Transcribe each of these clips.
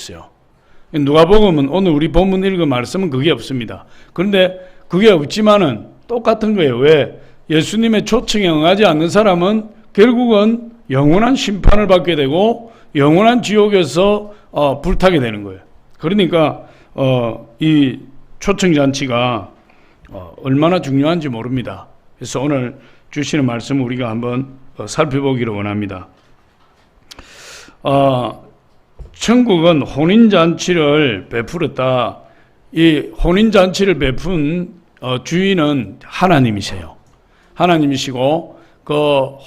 있어요. 누가복음은 오늘 우리 본문 읽은 말씀은 그게 없습니다. 그런데 그게 없지만은 똑같은 거예요. 왜? 예수님의 초청에 응하지 않는 사람은 결국은 영원한 심판을 받게 되고 영원한 지옥에서 불타게 되는 거예요. 그러니까 이 초청잔치가 얼마나 중요한지 모릅니다. 그래서 오늘 주시는 말씀을 우리가 한번 살펴보기를 원합니다. 천국은 혼인잔치를 베풀었다. 이 혼인잔치를 베푼 주인은 하나님이세요. 하나님이시고 그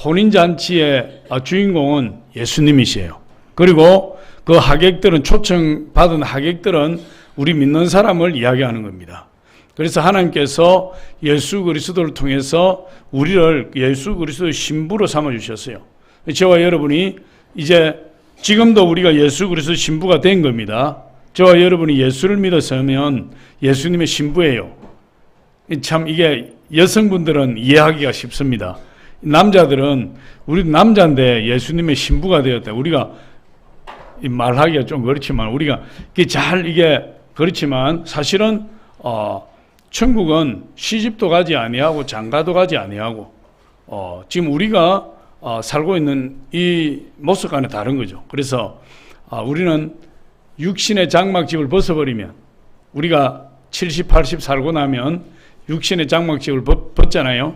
혼인잔치의 주인공은 예수님이세요. 그리고 그 하객들은, 초청받은 하객들은 우리 믿는 사람을 이야기하는 겁니다. 그래서 하나님께서 예수 그리스도를 통해서 우리를 예수 그리스도의 신부로 삼아주셨어요. 저와 여러분이 이제 지금도 우리가 예수 그리스도의 신부가 된 겁니다. 저와 여러분이 예수를 믿어서면 예수님의 신부예요. 참 이게 여성분들은 이해하기가 쉽습니다. 남자들은 우리 남자인데 예수님의 신부가 되었다. 우리가 말하기가 좀 그렇지만 우리가 이게 그렇지만 사실은 천국은 시집도 가지 아니하고 장가도 가지 아니하고 지금 우리가 살고 있는 이 모습과는 다른 거죠. 그래서 우리는 육신의 장막집을 벗어버리면, 우리가 70, 80 살고 나면 육신의 장막집을 벗잖아요.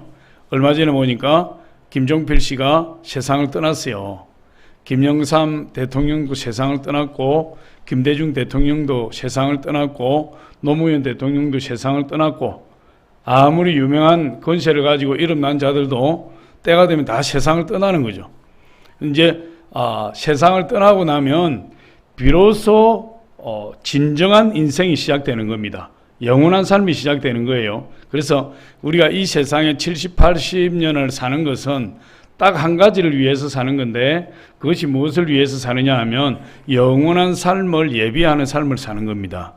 얼마 전에 보니까 김종필 씨가 세상을 떠났어요. 김영삼 대통령도 세상을 떠났고, 김대중 대통령도 세상을 떠났고, 노무현 대통령도 세상을 떠났고, 아무리 유명한 권세를 가지고 이름난 자들도 때가 되면 다 세상을 떠나는 거죠. 이제 세상을 떠나고 나면 비로소 진정한 인생이 시작되는 겁니다. 영원한 삶이 시작되는 거예요. 그래서 우리가 이 세상에 70, 80년을 사는 것은 딱 한 가지를 위해서 사는 건데, 그것이 무엇을 위해서 사느냐 하면 영원한 삶을 예비하는 삶을 사는 겁니다.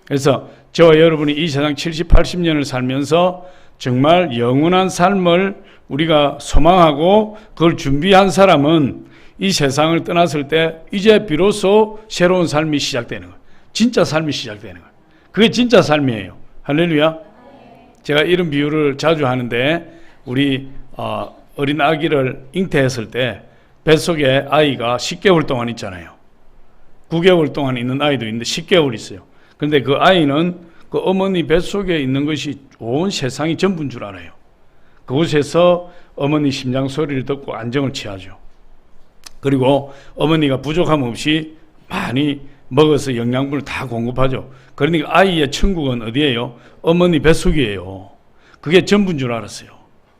그래서 저와 여러분이 이 세상 70, 80년을 살면서 정말 영원한 삶을 우리가 소망하고 그걸 준비한 사람은 이 세상을 떠났을 때 이제 비로소 새로운 삶이 시작되는 거예요. 진짜 삶이 시작되는 거예요. 그게 진짜 삶이에요. 할렐루야. 제가 이런 비유를 자주 하는데, 우리 어린 아기를 잉태했을 때 뱃속에 아이가 10개월 동안 있잖아요. 9개월 동안 있는 아이도 있는데 10개월 있어요. 그런데 그 아이는 그 어머니 뱃속에 있는 것이 온 세상이 전부인 줄 알아요. 그곳에서 어머니 심장 소리를 듣고 안정을 취하죠. 그리고 어머니가 부족함 없이 많이 먹어서 영양분을 다 공급하죠. 그러니까 아이의 천국은 어디예요? 어머니 뱃속이에요. 그게 전부인 줄 알았어요.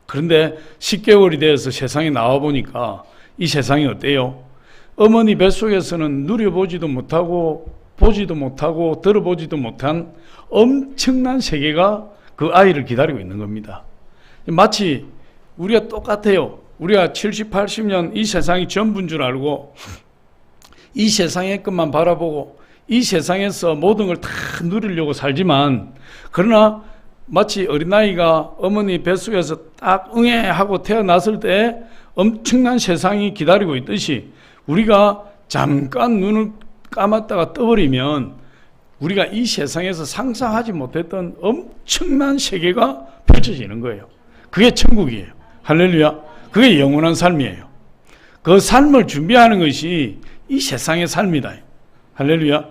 그런데 10개월이 되어서 세상에 나와보니까 이 세상이 어때요? 어머니 뱃속에서는 누려보지도 못하고 보지도 못하고 들어보지도 못한 엄청난 세계가 그 아이를 기다리고 있는 겁니다. 마치 우리가 똑같아요. 우리가 70, 80년 이 세상이 전부인 줄 알고 이 세상의 것만 바라보고 이 세상에서 모든 걸 다 누리려고 살지만, 그러나 마치 어린아이가 어머니 뱃속에서 딱 응애 하고 태어났을 때 엄청난 세상이 기다리고 있듯이, 우리가 잠깐 눈을 감았다가 떠버리면 우리가 이 세상에서 상상하지 못했던 엄청난 세계가 펼쳐지는 거예요. 그게 천국이에요. 할렐루야. 그게 영원한 삶이에요. 그 삶을 준비하는 것이 이 세상의 삶이다. 할렐루야.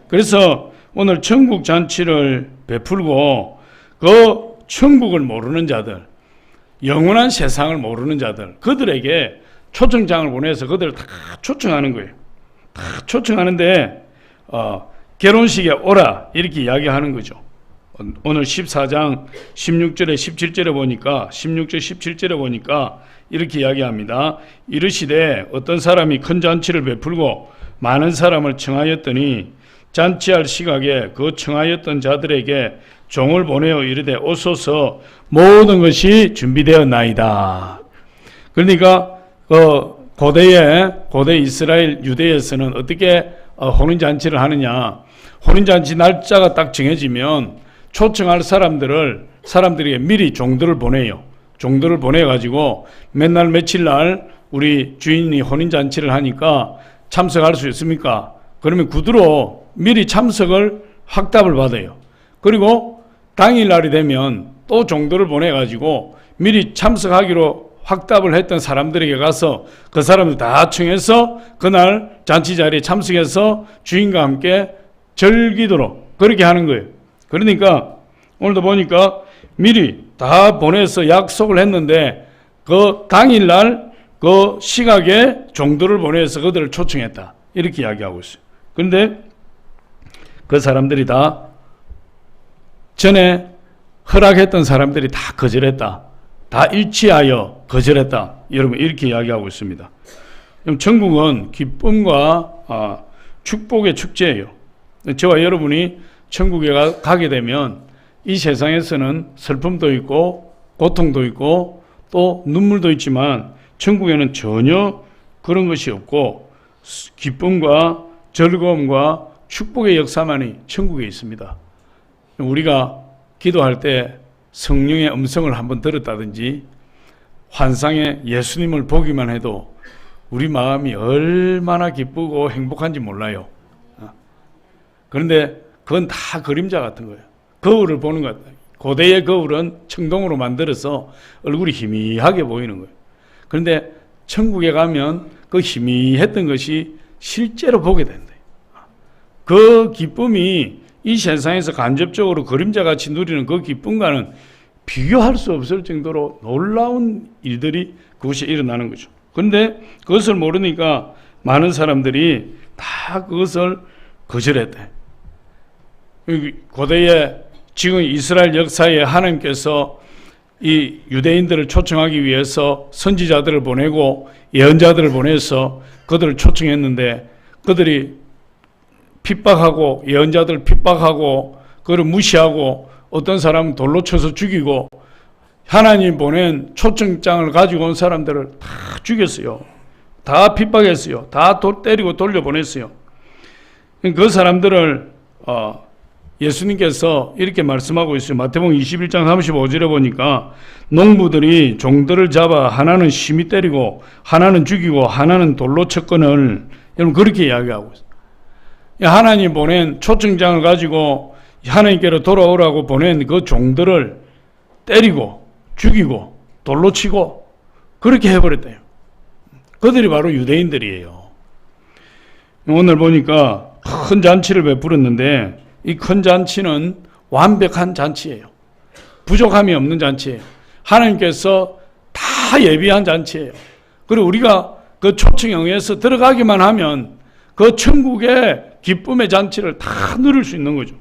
그래서 오늘 천국 잔치를 베풀고 그 천국을 모르는 자들, 영원한 세상을 모르는 자들, 그들에게 초청장을 보내서 그들을 다 초청하는 거예요. 다 초청하는데 결혼식에 오라 이렇게 이야기하는 거죠. 오늘 14장 16절에 17절에 보니까 16절 17절에 보니까 이렇게 이야기합니다. 이르시되 어떤 사람이 큰 잔치를 베풀고 많은 사람을 청하였더니 잔치할 시각에 그 청하였던 자들에게 종을 보내어 이르되 오소서 모든 것이 준비되었나이다. 그러니까 고대 이스라엘 유대에서는 어떻게 혼인잔치를 하느냐, 혼인잔치 날짜가 딱 정해지면 초청할 사람들에게 미리 종들을 보내요. 종들을 보내가지고 맨날 며칠 날 우리 주인이 혼인잔치를 하니까 참석할 수 있습니까? 그러면 구두로 미리 참석을 확답을 받아요. 그리고 당일날이 되면 또 종도를 보내가지고 미리 참석하기로 확답을 했던 사람들에게 가서 그 사람들 다 청해서 그날 잔치 자리에 참석해서 주인과 함께 즐기도록 그렇게 하는 거예요. 그러니까 오늘도 보니까 미리 다 보내서 약속을 했는데 그 당일날 그 시각에 종도를 보내서 그들을 초청했다. 이렇게 이야기하고 있어요. 그런데 그 사람들이 다 전에 허락했던 사람들이 다 거절했다. 다 일치하여 거절했다. 여러분 이렇게 이야기하고 있습니다. 천국은 기쁨과 축복의 축제예요. 저와 여러분이 천국에 가게 되면 이 세상에서는 슬픔도 있고 고통도 있고 또 눈물도 있지만 천국에는 전혀 그런 것이 없고 기쁨과 즐거움과 축복의 역사만이 천국에 있습니다. 우리가 기도할 때 성령의 음성을 한번 들었다든지 환상에 예수님을 보기만 해도 우리 마음이 얼마나 기쁘고 행복한지 몰라요. 그런데 그건 다 그림자 같은 거예요. 거울을 보는 것 같아요. 고대의 거울은 청동으로 만들어서 얼굴이 희미하게 보이는 거예요. 그런데 천국에 가면 그 희미했던 것이 실제로 보게 된다. 그 기쁨이 이 세상에서 간접적으로 그림자같이 누리는 그 기쁨과는 비교할 수 없을 정도로 놀라운 일들이 그것이 일어나는 거죠. 그런데 그것을 모르니까 많은 사람들이 다 그것을 거절했대. 고대의 지금 이스라엘 역사에 하나님께서 이 유대인들을 초청하기 위해서 선지자들을 보내고 예언자들을 보내서 그들을 초청했는데 그들이 핍박하고 예언자들 핍박하고 그를 무시하고 어떤 사람은 돌로 쳐서 죽이고 하나님 보낸 초청장을 가지고 온 사람들을 다 죽였어요. 다 핍박했어요. 다 때리고 돌려보냈어요. 그 사람들을 예수님께서 이렇게 말씀하고 있어요. 마태복음 21장 35절에 보니까 농부들이 종들을 잡아 하나는 심히 때리고 하나는 죽이고 하나는 돌로 쳤거늘 여러분 그렇게 이야기하고 있어요. 하나님 보낸 초청장을 가지고 하나님께로 돌아오라고 보낸 그 종들을 때리고 죽이고 돌로 치고 그렇게 해버렸대요. 그들이 바로 유대인들이에요. 오늘 보니까 큰 잔치를 베풀었는데 이 큰 잔치는 완벽한 잔치예요. 부족함이 없는 잔치예요. 하나님께서 다 예비한 잔치예요. 그리고 우리가 그 초청에 의해서 들어가기만 하면 그 천국의 기쁨의 잔치를 다 누릴 수 있는 거죠.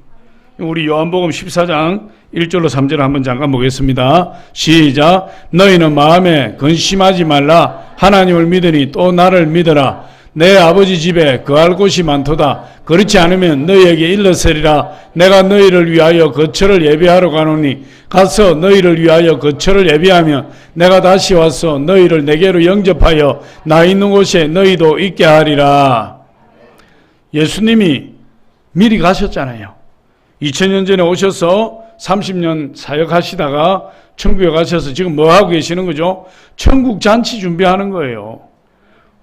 우리 요한복음 14장 1절로 3절을 한번 잠깐 보겠습니다. 시작. 너희는 마음에 근심하지 말라. 하나님을 믿으니 또 나를 믿어라. 내 아버지 집에 거할 곳이 많도다. 그렇지 않으면 너희에게 일러서리라. 내가 너희를 위하여 거처를 예비하러 가노니 가서 너희를 위하여 거처를 예비하면 내가 다시 와서 너희를 내게로 영접하여 나 있는 곳에 너희도 있게 하리라. 예수님이 미리 가셨잖아요. 2000년 전에 오셔서 30년 사역하시다가 천국에 가셔서 지금 뭐 하고 계시는 거죠? 천국 잔치 준비하는 거예요.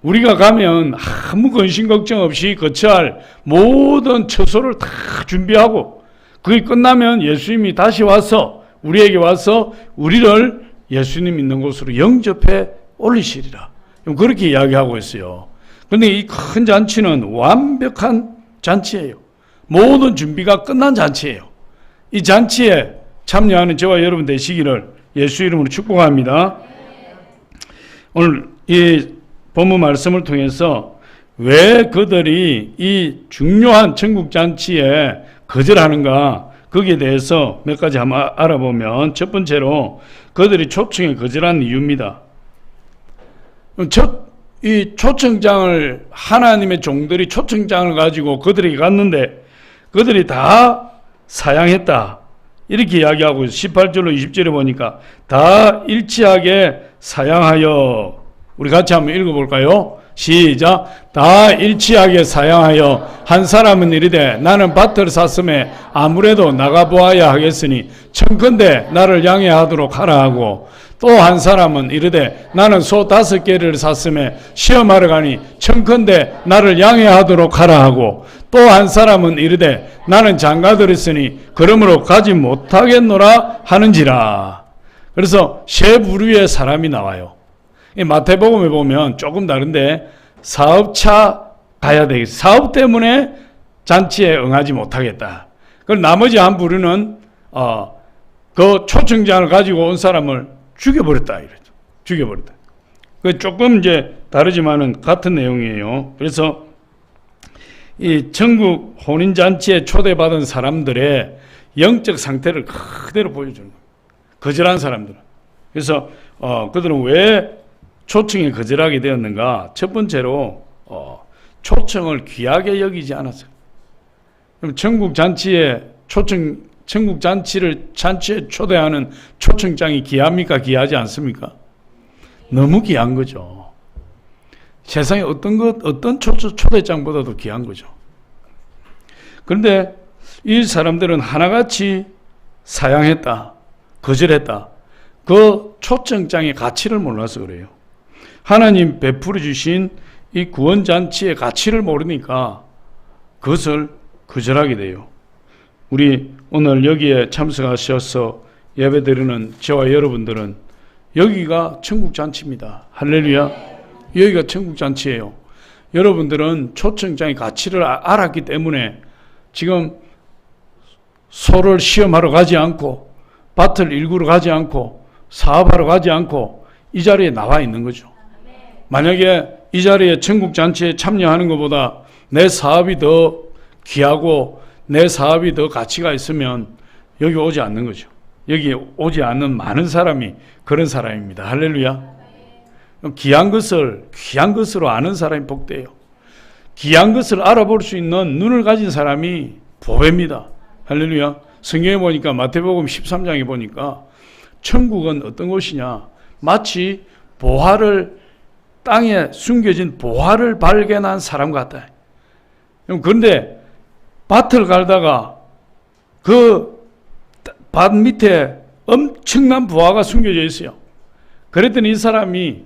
우리가 가면 아무 근심 걱정 없이 거처할 모든 처소를 다 준비하고 그게 끝나면 예수님이 다시 와서 우리에게 와서 우리를 예수님 있는 곳으로 영접해 올리시리라. 그렇게 이야기하고 있어요. 그런데 이 큰 잔치는 완벽한 잔치예요. 모든 준비가 끝난 잔치예요. 이 잔치에 참여하는 저와 여러분 되시기를 예수 이름으로 축복합니다. 오늘 이 본문 말씀을 통해서 왜 그들이 이 중요한 천국 잔치에 거절하는가 거기에 대해서 몇 가지 한번 알아보면 첫 번째로 그들이 초청에 거절한 이유입니다. 이 초청장을 하나님의 종들이 초청장을 가지고 그들에게 갔는데 그들이 다 사양했다. 이렇게 이야기하고 있어요. 18절로 20절에 보니까 다 일치하게 사양하여 우리 같이 한번 읽어볼까요? 시작. 다 일치하게 사양하여 한 사람은 이르되 나는 밭을 샀음에 아무래도 나가보아야 하겠으니 청컨대 나를 양해하도록 하라 하고 또 한 사람은 이르되 나는 소 5개를 샀음에 시험하러 가니 청컨대 나를 양해하도록 하라 하고 또 한 사람은 이르되 나는 장가들었으니 그러므로 가지 못하겠노라 하는지라. 그래서 세 부류의 사람이 나와요. 이 마태복음에 보면 조금 다른데 사업차 가야 되겠어. 사업 때문에 잔치에 응하지 못하겠다. 그럼 나머지 한 부류는 그 초청장을 가지고 온 사람을 죽여버렸다. 이랬죠. 죽여버렸다. 그 조금 이제 다르지만은 같은 내용이에요. 그래서 이 천국 혼인잔치에 초대받은 사람들의 영적 상태를 그대로 보여주는 거예요. 거절한 사람들은. 그래서 그들은 왜 초청에 거절하게 되었는가? 첫 번째로 초청을 귀하게 여기지 않았어요. 그럼 천국 잔치에 잔치에 초대하는 초청장이 귀합니까? 귀하지 않습니까? 너무 귀한 거죠. 세상에 어떤 초대장보다도 귀한 거죠. 그런데 이 사람들은 하나같이 사양했다, 거절했다. 그 초청장의 가치를 몰라서 그래요. 하나님 베풀어 주신 이 구원잔치의 가치를 모르니까 그것을 거절하게 돼요. 우리 오늘 여기에 참석하셔서 예배드리는 저와 여러분들은 여기가 천국잔치입니다. 할렐루야. 여기가 천국잔치예요. 여러분들은 초청장의 가치를 알았기 때문에 지금 소를 시험하러 가지 않고 밭을 일구러 가지 않고 사업하러 가지 않고 이 자리에 나와 있는 거죠. 만약에 이 자리에 천국잔치에 참여하는 것보다 내 사업이 더 귀하고 내 사업이 더 가치가 있으면 여기 오지 않는 거죠. 여기 오지 않는 많은 사람이 그런 사람입니다. 할렐루야. 귀한 것으로 아는 사람이 복돼요. 귀한 것을 알아볼 수 있는 눈을 가진 사람이 보배입니다. 할렐루야. 성경에 보니까 마태복음 13장에 보니까 천국은 어떤 곳이냐? 마치 땅에 숨겨진 보화를 발견한 사람 같다. 그런데 밭을 갈다가 그 밭 밑에 엄청난 보화가 숨겨져 있어요. 그랬더니 이 사람이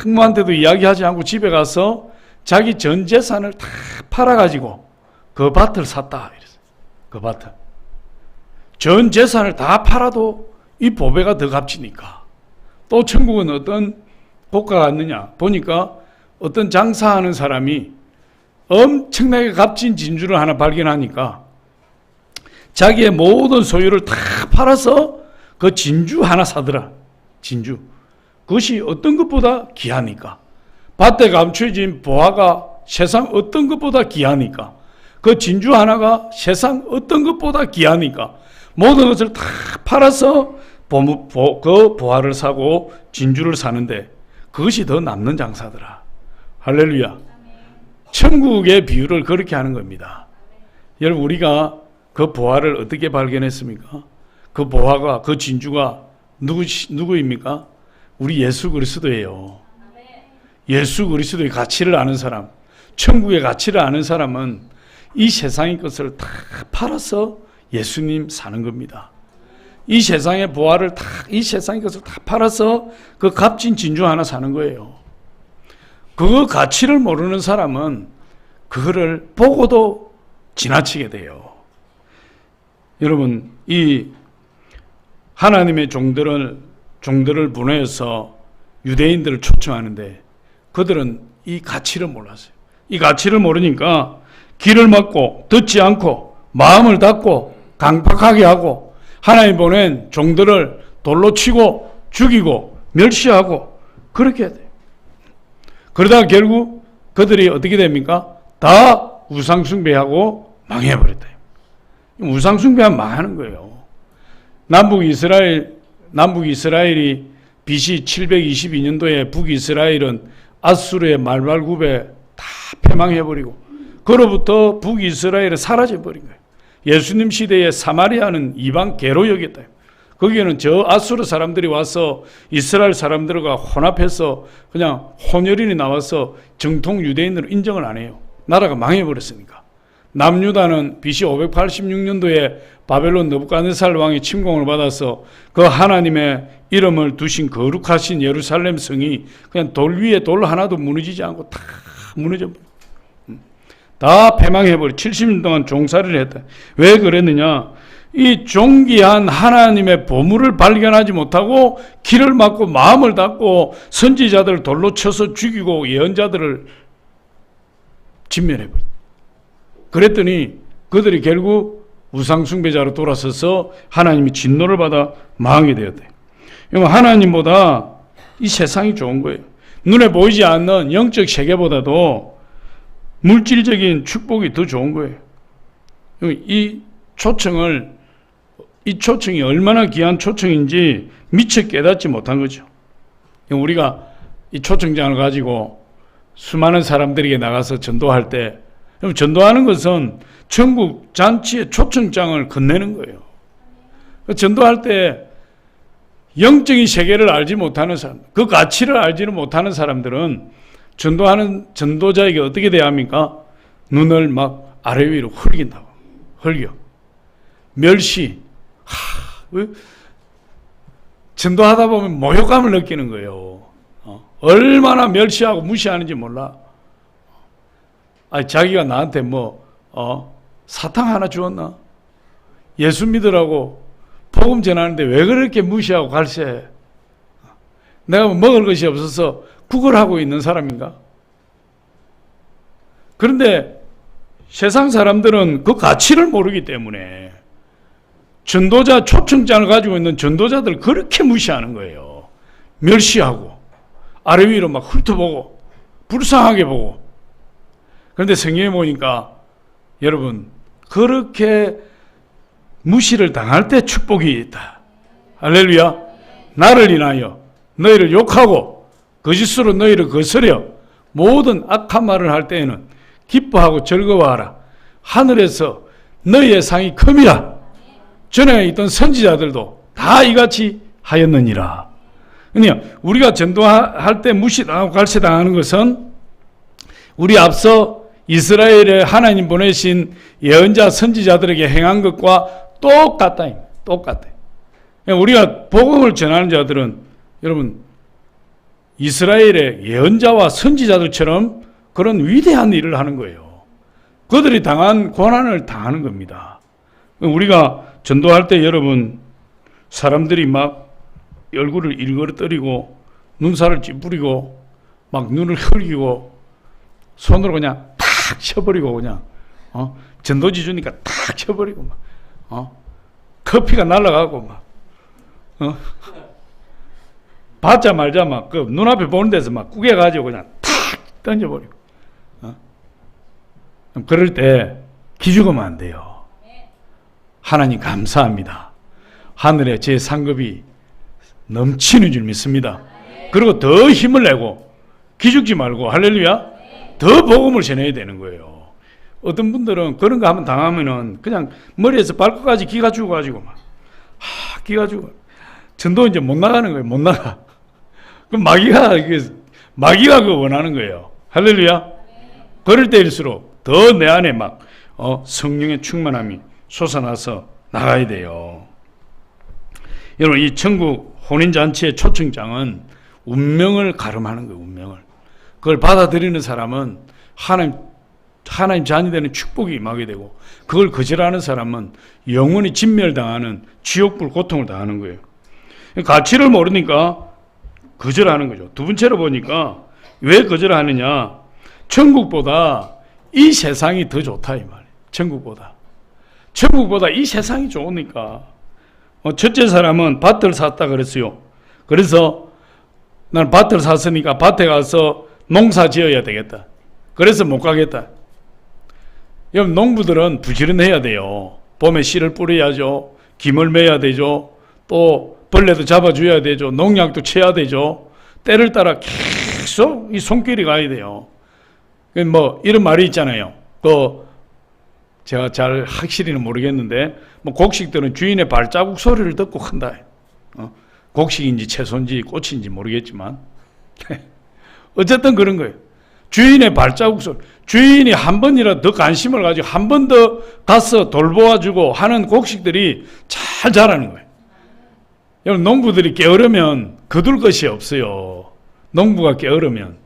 아무한테도 이야기하지 않고 집에 가서 자기 전 재산을 다 팔아가지고 그 밭을 샀다. 그 밭을. 전 재산을 다 팔아도 이 보배가 더 값지니까. 또 천국은 어떤 고가가 있느냐 보니까 어떤 장사하는 사람이 엄청나게 값진 진주를 하나 발견하니까 자기의 모든 소유를 다 팔아서 그 진주 하나 사더라. 진주. 그것이 어떤 것보다 귀하니까. 밭에 감춰진 보화가 세상 어떤 것보다 귀하니까. 그 진주 하나가 세상 어떤 것보다 귀하니까. 모든 것을 다 팔아서 그 보화를 사고 진주를 사는데 그것이 더 남는 장사더라. 할렐루야. 천국의 비유를 그렇게 하는 겁니다. 여러분, 우리가 그 보화를 어떻게 발견했습니까? 그 보화가, 그 진주가 누구입니까? 우리 예수 그리스도예요. 예수 그리스도의 가치를 아는 사람, 천국의 가치를 아는 사람은 이 세상의 것을 다 팔아서 예수님 사는 겁니다. 이 세상의 보화를 이 세상의 것을 다 팔아서 그 값진 진주 하나 사는 거예요. 그 가치를 모르는 사람은 그거를 보고도 지나치게 돼요. 여러분, 이 하나님의 종들을 보내서 유대인들을 초청하는데 그들은 이 가치를 몰랐어요. 이 가치를 모르니까 귀를 막고 듣지 않고 마음을 닫고 강팍하게 하고 하나님 보낸 종들을 돌로 치고 죽이고 멸시하고 그렇게 돼요. 그러다가 결국 그들이 어떻게 됩니까? 다 우상숭배하고 망해버렸다. 우상숭배하면 망하는 거예요. 남북 이스라엘이 BC 722년도에 북이스라엘은 아수르의 말발굽에 다 패망해버리고 그로부터 북이스라엘은 사라져버린 거예요. 예수님 시대에 사마리아는 이방 개로 여겼다. 거기에는 저 아수르 사람들이 와서 이스라엘 사람들과 혼합해서 그냥 혼혈인이 나와서 정통 유대인으로 인정을 안 해요. 나라가 망해버렸으니까. 남유다는 BC 586년도에 바벨론 느부갓네살 왕의 침공을 받아서 그 하나님의 이름을 두신 거룩하신 예루살렘 성이 그냥 돌 위에 돌 하나도 무너지지 않고 다 무너져 버려요. 다 패망해버려. 70년 동안 종살이를 했다. 왜 그랬느냐? 이 존귀한 하나님의 보물을 발견하지 못하고 길을 막고 마음을 닫고 선지자들을 돌로 쳐서 죽이고 예언자들을 진멸해버렸다. 그랬더니 그들이 결국 우상숭배자로 돌아서서 하나님이 진노를 받아 망하게 되었대. 하나님보다 이 세상이 좋은 거예요. 눈에 보이지 않는 영적 세계보다도 물질적인 축복이 더 좋은 거예요. 이 초청이 얼마나 귀한 초청인지 미처 깨닫지 못한 거죠. 우리가 이 초청장을 가지고 수많은 사람들에게 나가서 전도할 때, 전도하는 것은 천국 잔치의 초청장을 건네는 거예요. 전도할 때 영적인 세계를 알지 못하는 사람, 그 가치를 알지는 못하는 사람들은 전도하는 전도자에게 어떻게 대합니까? 눈을 막 아래 위로 흘긴다고. 흘겨. 멸시. 전도하다 보면 모욕감을 느끼는 거예요. 얼마나 멸시하고 무시하는지 몰라. 자기가 나한테 사탕 하나 주었나? 예수 믿으라고 복음 전하는데 왜 그렇게 무시하고 갈세해? 내가 먹을 것이 없어서 구걸하고 있는 사람인가? 그런데 세상 사람들은 그 가치를 모르기 때문에 전도자 초청장을 가지고 있는 전도자들 그렇게 무시하는 거예요. 멸시하고 아래 위로 막 훑어보고 불쌍하게 보고. 그런데 성경에 보니까 여러분 그렇게 무시를 당할 때 축복이 있다. 할렐루야. 나를 인하여 너희를 욕하고 거짓으로 너희를 거스려 모든 악한 말을 할 때에는 기뻐하고 즐거워하라. 하늘에서 너희의 상이 큼이라. 전에 있던 선지자들도 다 이같이 하였느니라. 그러니까 우리가 전도할 때 무시당하고 갈세당하는 것은 우리 앞서 이스라엘에 하나님 보내신 예언자 선지자들에게 행한 것과 똑같다. 똑같아. 우리가 복음을 전하는 자들은 여러분 이스라엘의 예언자와 선지자들처럼 그런 위대한 일을 하는 거예요. 그들이 당한 고난을 당하는 겁니다. 우리가 전도할 때 여러분 사람들이 막 얼굴을 일그러뜨리고 눈살을 찌푸리고 막 눈을 흘기고 손으로 그냥 탁 쳐버리고 그냥 전도지 주니까 탁 쳐버리고 막 커피가 날아가고 막 받자 말자 막 그 눈앞에 보는 데서 막 구겨가지고 그냥 탁 던져버리고 그럴 때 기죽으면 안 돼요. 하나님 감사합니다. 하늘에 제 상급이 넘치는 줄 믿습니다. 그리고 더 힘을 내고 기죽지 말고 할렐루야 더 복음을 전해야 되는 거예요. 어떤 분들은 그런 거 한번 당하면은 그냥 머리에서 발끝까지 기가 죽어가지고 막 기가 죽어 전도 이제 못 나가는 거예요. 못 나가. 그럼 마귀가 그거 원하는 거예요. 할렐루야. 그럴 때일수록 더 내 안에 막 성령의 충만함이 솟아나서 나가야 돼요. 여러분 이 천국 혼인잔치의 초청장은 운명을 가름하는 거예요. 운명을. 그걸 받아들이는 사람은 하나님 자녀 되는 축복이 임하게 되고 그걸 거절하는 사람은 영원히 진멸당하는 지옥불 고통을 당하는 거예요. 가치를 모르니까 거절하는 거죠. 두 번째로 보니까 왜 거절하느냐? 천국보다 이 세상이 더 좋다 이 말이에요. 천국보다 이 세상이 좋으니까. 첫째 사람은 밭을 샀다 그랬어요. 그래서 난 밭을 샀으니까 밭에 가서 농사 지어야 되겠다. 그래서 못 가겠다. 여러분 농부들은 부지런해야 돼요. 봄에 씨를 뿌려야죠. 김을 매야 되죠. 또 벌레도 잡아줘야 되죠. 농약도 쳐야 되죠. 때를 따라 계속 이 손길이 가야 돼요. 이런 말이 있잖아요. 제가 잘 확실히는 모르겠는데 곡식들은 주인의 발자국 소리를 듣고 큰다. 곡식인지 채소인지 꽃인지 모르겠지만 어쨌든 그런 거예요. 주인의 발자국 소리. 주인이 한 번이라도 더 관심을 가지고 한 번 더 가서 돌보아주고 하는 곡식들이 잘 자라는 거예요. 여러분 농부들이 게으르면 거둘 것이 없어요. 농부가 게으르면.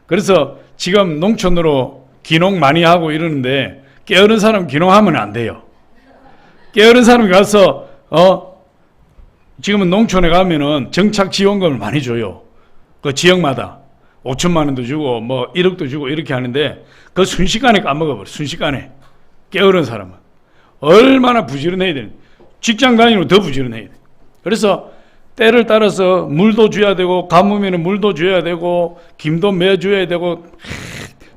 그래서 지금 농촌으로 귀농 많이 하고 이러는데 게으른 사람 귀농하면 안 돼요. 게으른 사람이 가서 지금은 농촌에 가면은 정착 지원금을 많이 줘요. 그 지역마다 5천만 원도 주고 뭐 1억도 주고 이렇게 하는데 그 순식간에 까먹어버려. 순식간에. 게으른 사람은 얼마나 부지런해야 되는, 직장 다니면 더 부지런해야 돼. 그래서 때를 따라서 물도 줘야 되고, 가뭄에는 물도 줘야 되고, 김도 매줘야 되고,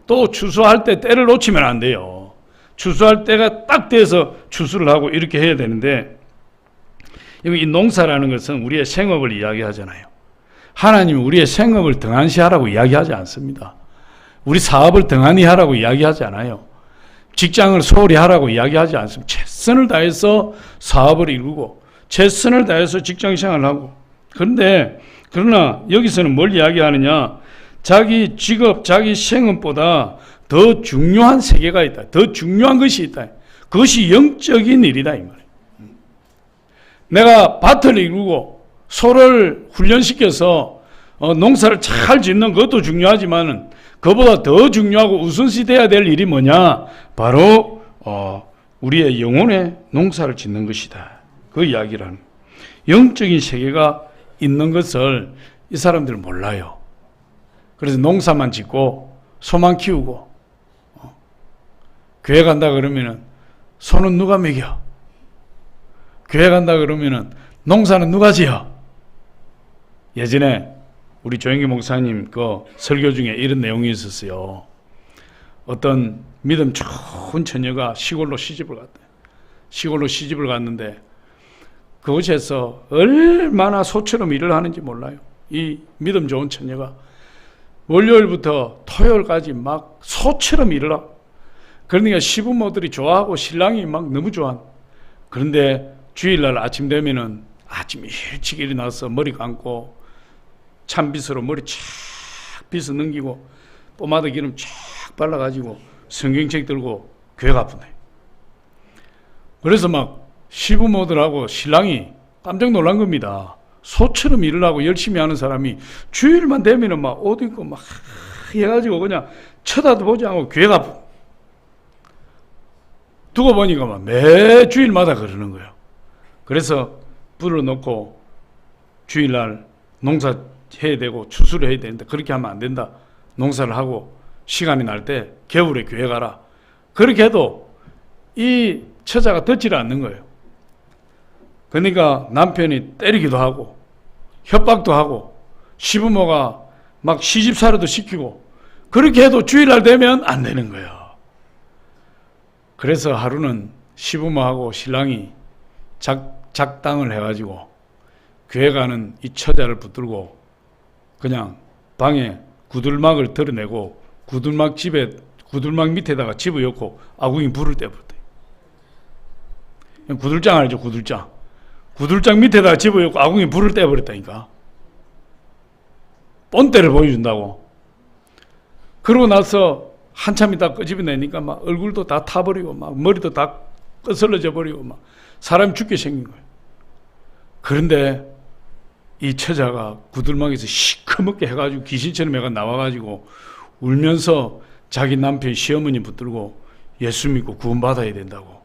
또 추수할 때 때를 놓치면 안 돼요. 추수할 때가 딱 돼서 추수를 하고 이렇게 해야 되는데, 이 농사라는 것은 우리의 생업을 이야기하잖아요. 하나님은 우리의 생업을 등한시하라고 이야기하지 않습니다. 우리 사업을 등한히 하라고 이야기하지 않아요. 직장을 소홀히 하라고 이야기하지 않습니다. 최선을 다해서 사업을 이루고 최선을 다해서 직장 생활을 하고, 그러나 여기서는 뭘 이야기하느냐, 자기 직업, 자기 생업보다 더 중요한 세계가 있다. 더 중요한 것이 있다. 그것이 영적인 일이다 이 말이에요. 내가 밭을 이루고 소를 훈련시켜서 농사를 잘 짓는 것도 중요하지만 그보다 더 중요하고 우선시 돼야 될 일이 뭐냐? 바로 우리의 영혼의 농사를 짓는 것이다. 그 이야기를 하는 거예요. 영적인 세계가 있는 것을 이 사람들은 몰라요. 그래서 농사만 짓고 소만 키우고 교회 간다 그러면은 소는 누가 먹여? 교회 간다 그러면은 농사는 누가 지어? 예전에 우리 조영기 목사님 그 설교 중에 이런 내용이 있었어요. 어떤 믿음 좋은 처녀가 시골로 시집을 갔대. 시골로 시집을 갔는데 그곳에서 얼마나 소처럼 일을 하는지 몰라요. 이 믿음 좋은 처녀가 월요일부터 토요일까지 막 소처럼 일을 하고, 그러니까 시부모들이 좋아하고 신랑이 막 너무 좋아. 그런데 주일날 아침 되면은 아침 일찍 일어나서 머리 감고 찬빗으로 머리 쫙 빗어 넘기고 포마드 기름 쫙 발라가지고 성경책 들고 교회 가쁘네. 그래서 막 시부모들하고 신랑이 깜짝 놀란 겁니다. 소처럼 일을 하고 열심히 하는 사람이 주일만 되면은 막 옷 입고 막 해가지고 그냥 쳐다도 보지 않고 교회 가쁘. 두고 보니까 막 매 주일마다 그러는 거예요. 그래서 불을 놓고 주일날 농사 해야 되고 추수를 해야 되는데 그렇게 하면 안 된다. 농사를 하고 시간이 날 때 겨울에 교회 가라. 그렇게 해도 이 처자가 듣지를 않는 거예요. 그러니까 남편이 때리기도 하고 협박도 하고 시부모가 막 시집살이도 시키고 그렇게 해도 주일날 되면 안 되는 거예요. 그래서 하루는 시부모하고 신랑이 작당을 해가지고 교회 가는 이 처자를 붙들고 그냥 방에 구들막을 드러내고 구들막 밑에다가 집어넣고 아궁이 불을 떼버렸대. 구들장 알죠? 구들장. 구들장 밑에다가 집어넣고 아궁이 불을 떼버렸다니까. 본때를 보여준다고. 그러고 나서 한참 있다 끄집어내니까 막 얼굴도 다 타버리고 막 머리도 다 거슬러져 버리고 막 사람이 죽게 생긴 거예요. 그런데 이 처자가 구들막에서 시커멓게 해가지고 귀신처럼 애가 나와가지고 울면서 자기 남편 시어머니 붙들고 예수 믿고 구원받아야 된다고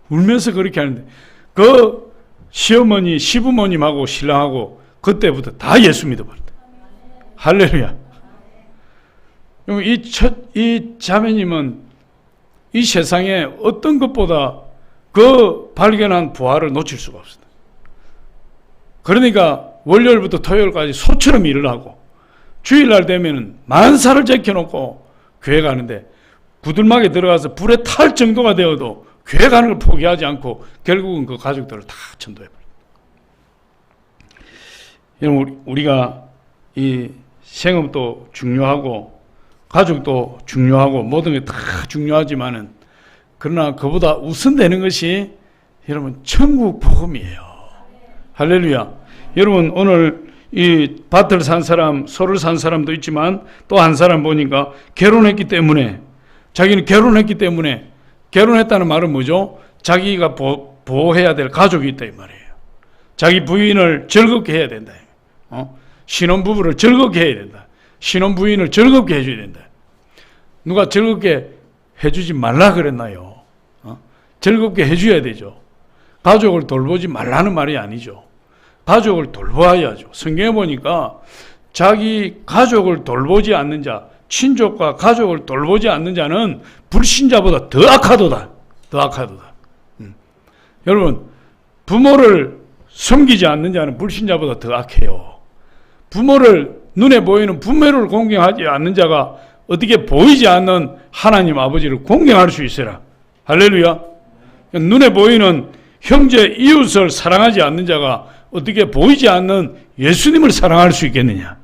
울면서 그렇게 하는데 그 시어머니 시부모님하고 신랑하고 그때부터 다 예수 믿어버렸다. 할렐루야. 이 자매님은 이 세상에 어떤 것보다 그 발견한 부활을 놓칠 수가 없습니다. 그러니까 월요일부터 토요일까지 소처럼 일을 하고 주일날 되면은 만사를 제껴놓고 교회 가는데 구들막에 들어가서 불에 탈 정도가 되어도 교회 가는 걸 포기하지 않고 결국은 그 가족들을 다 전도해버립니다. 여러분, 우리가 이 생업도 중요하고 가족도 중요하고 모든 게 다 중요하지만은 그러나 그보다 우선되는 것이 여러분 천국 복음이에요. 할렐루야. 여러분 오늘 이 밭을 산 사람, 소를 산 사람도 있지만 또 한 사람 보니까 결혼했기 때문에 자기는 결혼했기 때문에 결혼했다는 말은 뭐죠? 자기가 보호해야 될 가족이 있다 이 말이에요. 자기 부인을 즐겁게 해야 된다. 신혼부부를 즐겁게 해야 된다. 신혼부인을 즐겁게 해줘야 된다. 누가 즐겁게 해주지 말라 그랬나요? 즐겁게 해줘야 되죠. 가족을 돌보지 말라는 말이 아니죠. 가족을 돌봐야죠. 성경에 보니까 자기 가족을 돌보지 않는 자, 친족과 가족을 돌보지 않는 자는 불신자보다 더 악하도다. 더 악하도다. 여러분, 부모를 섬기지 않는 자는 불신자보다 더 악해요. 부모를, 눈에 보이는 부모를 공경하지 않는 자가 어떻게 보이지 않는 하나님 아버지를 공경할 수 있어라. 할렐루야. 눈에 보이는 형제 이웃을 사랑하지 않는 자가 어떻게 보이지 않는 예수님을 사랑할 수 있겠느냐.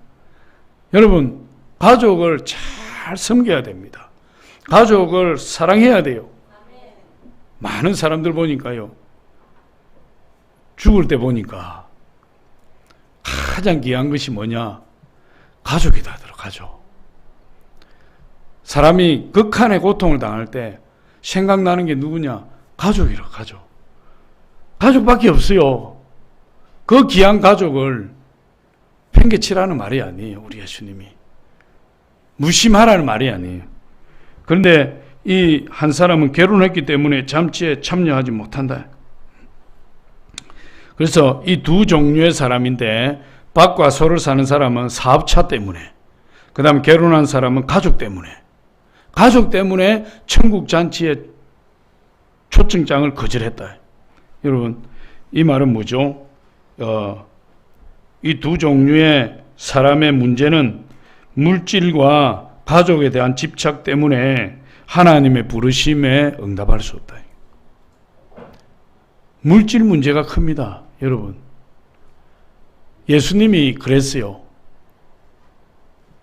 여러분, 가족을 잘 섬겨야 됩니다. 가족을 사랑해야 돼요. 많은 사람들 보니까요, 죽을 때 보니까 가장 귀한 것이 뭐냐? 가족이다 하더라. 가족. 사람이 극한의 고통을 당할 때 생각나는 게 누구냐? 가족이라. 가족. 가족밖에 없어요. 그 귀한 가족을 팽개치라는 말이 아니에요. 우리 예수님이 무심하라는 말이 아니에요. 그런데 이 한 사람은 결혼했기 때문에 잠치에 참여하지 못한다. 그래서 이 두 종류의 사람인데, 밭과 소를 사는 사람은 사업차 때문에, 그 다음 결혼한 사람은 가족 때문에, 가족 때문에 천국 잔치에 초청장을 거절했다. 여러분, 이 말은 뭐죠? 이 두 종류의 사람의 문제는 물질과 가족에 대한 집착 때문에 하나님의 부르심에 응답할 수 없다. 물질 문제가 큽니다. 여러분, 예수님이 그랬어요.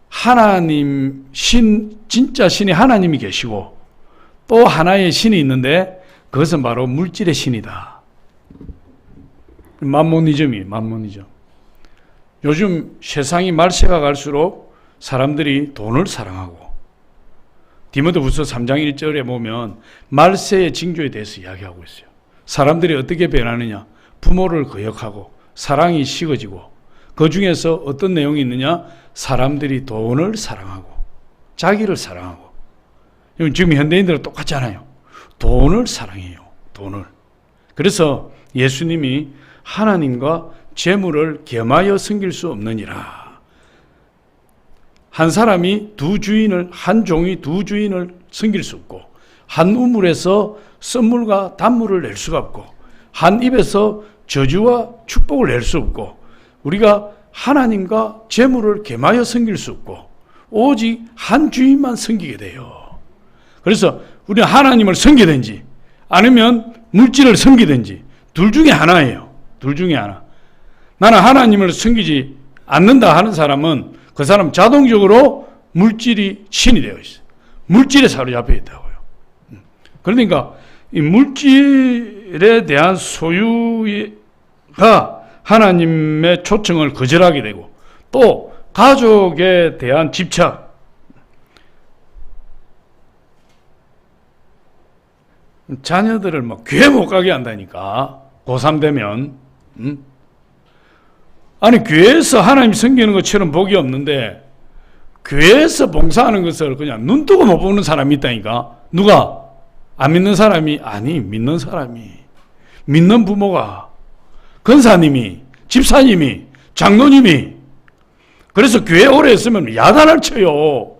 하나님, 진짜 신이 하나님이 계시고 또 하나의 신이 있는데 그것은 바로 물질의 신이다. 만모니즘. 요즘 세상이 말세가 갈수록 사람들이 돈을 사랑하고, 디모데후서 3장 1절에 보면 말세의 징조에 대해서 이야기하고 있어요. 사람들이 어떻게 변하느냐? 부모를 거역하고 사랑이 식어지고, 그 중에서 어떤 내용이 있느냐? 사람들이 돈을 사랑하고 자기를 사랑하고. 지금 현대인들은 똑같잖아요. 돈을 사랑해요. 돈을. 그래서 예수님이 하나님과 재물을 겸하여 섬길 수 없느니라. 한 사람이 한 종이 두 주인을 섬길 수 없고, 한 우물에서 썬물과 단물을 낼 수가 없고, 한 입에서 저주와 축복을 낼 수 없고, 우리가 하나님과 재물을 겸하여 섬길 수 없고, 오직 한 주인만 섬기게 돼요. 그래서 우리는 하나님을 섬기든지 아니면 물질을 섬기든지 둘 중에 하나예요. 둘 중에 하나. 나는 하나님을 섬기지 않는다 하는 사람은 그 사람 자동적으로 물질이 신이 되어 있어요. 물질에 사로잡혀 있다고요. 그러니까 이 물질에 대한 소유가 하나님의 초청을 거절하게 되고, 또 가족에 대한 집착, 자녀들을 막 교회 못 가게 한다니까. 고3 되면. 아니, 교회에서 하나님 섬기는 것처럼 복이 없는데 교회에서 봉사하는 것을 그냥 눈 뜨고 못 보는 사람이 있다니까. 누가? 안 믿는 사람이? 아니, 믿는 사람이. 믿는 부모가, 권사님이, 집사님이, 장로님이. 그래서 교회 오래 있으면 야단을 쳐요.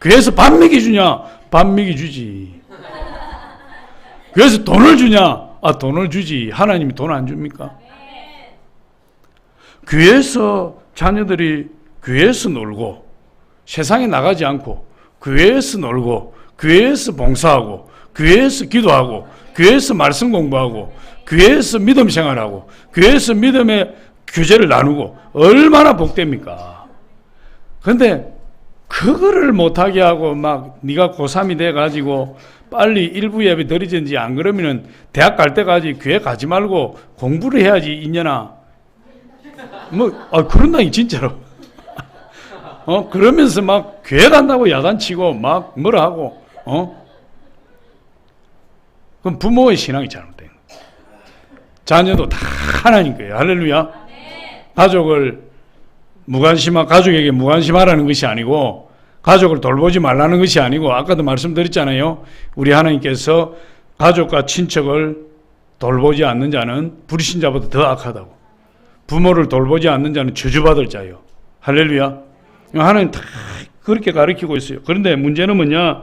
교회에서 밥 먹여주냐? 밥 먹여주지. 교회에서 돈을 주냐? 돈을 주지. 하나님이 돈 안 줍니까? 교회에서 자녀들이 교회에서 놀고, 세상에 나가지 않고 교회에서 놀고, 교회에서 봉사하고, 교회에서 기도하고, 교회에서 말씀 공부하고, 교회에서 믿음 생활하고, 교회에서 믿음의 교제를 나누고, 얼마나 복됩니까? 그런데 그거를 못하게 하고 막 네가 고3이 돼가지고 빨리 일부 예배 드리든지, 안 그러면은 대학 갈 때까지 교회 가지 말고 공부를 해야지, 이년아. 그런다니, 진짜로. 그러면서 막 교회 간다고 야단치고 막 뭐라 하고, 그럼 부모의 신앙이 잘못된 거예요. 자녀도 다 하나님 거예요. 할렐루야. 가족에게 무관심하라는 것이 아니고, 가족을 돌보지 말라는 것이 아니고 아까도 말씀드렸잖아요. 우리 하나님께서 가족과 친척을 돌보지 않는 자는 불신자보다 더 악하다고. 부모를 돌보지 않는 자는 저주받을 자요. 할렐루야. 하나님 다 그렇게 가르치고 있어요. 그런데 문제는 뭐냐?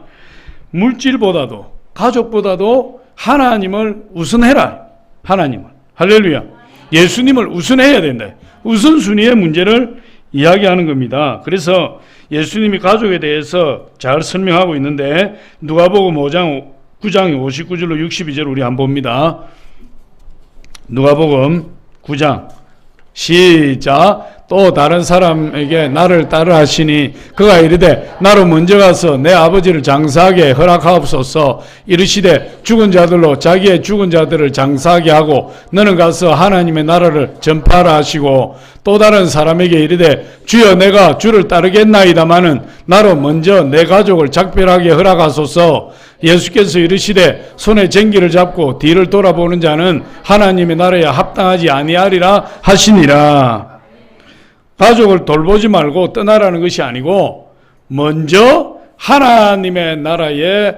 물질보다도 가족보다도 하나님을 우선해라. 하나님을. 할렐루야. 예수님을 우선해야 된다. 우선순위의 문제를 이야기하는 겁니다. 그래서 예수님이 가족에 대해서 잘 설명하고 있는데 누가복음 5장 9장 59절로 62절 우리 한번 봅니다. 누가복음 9장 시작. 또 다른 사람에게 나를 따르라 하시니 그가 이르되 나로 먼저 가서 내 아버지를 장사하게 허락하옵소서. 이르시되 죽은 자들로 자기의 죽은 자들을 장사하게 하고 너는 가서 하나님의 나라를 전파하라 하시고 또 다른 사람에게 이르되 주여 내가 주를 따르겠나이다마는 나로 먼저 내 가족을 작별하게 허락하소서. 예수께서 이르시되 손에 쟁기를 잡고 뒤를 돌아보는 자는 하나님의 나라에 합당하지 아니하리라 하시니라. 가족을 돌보지 말고 떠나라는 것이 아니고 먼저 하나님의 나라에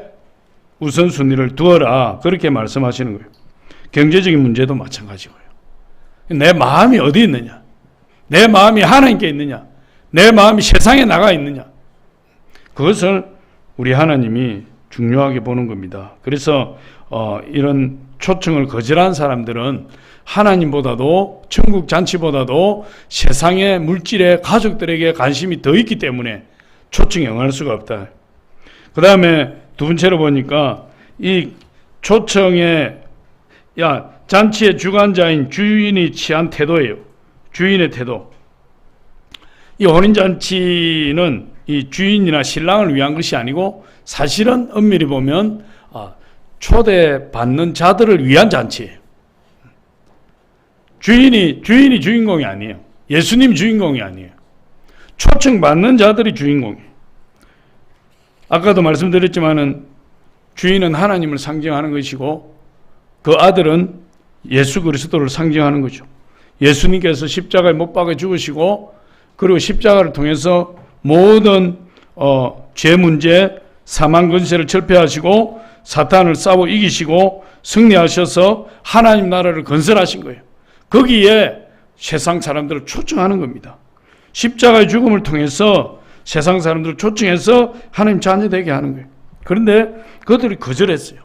우선순위를 두어라. 그렇게 말씀하시는 거예요. 경제적인 문제도 마찬가지고요. 내 마음이 어디 있느냐? 내 마음이 하나님께 있느냐? 내 마음이 세상에 나가 있느냐? 그것을 우리 하나님이 중요하게 보는 겁니다. 그래서 이런 초청을 거절한 사람들은 하나님보다도 천국 잔치보다도 세상의 물질의 가족들에게 관심이 더 있기 때문에 초청에 응할 수가 없다. 그 다음에 두 번째로 보니까 이 초청의 잔치의 주관자인 주인이 취한 태도예요. 주인의 태도. 이 혼인잔치는 이 주인이나 신랑을 위한 것이 아니고 사실은 엄밀히 보면 초대받는 자들을 위한 잔치예요. 주인이 주인공이 아니에요. 예수님 주인공이 아니에요. 초청받는 자들이 주인공이에요. 아까도 말씀드렸지만은 주인은 하나님을 상징하는 것이고 그 아들은 예수 그리스도를 상징하는 거죠. 예수님께서 십자가에 못 박아 죽으시고 그리고 십자가를 통해서 모든 죄 문제, 사망 권세를 철폐하시고 사탄을 싸워 이기시고 승리하셔서 하나님 나라를 건설하신 거예요. 거기에 세상 사람들을 초청하는 겁니다. 십자가의 죽음을 통해서 세상 사람들을 초청해서 하나님 자녀 되게 하는 거예요. 그런데 그들이 거절했어요.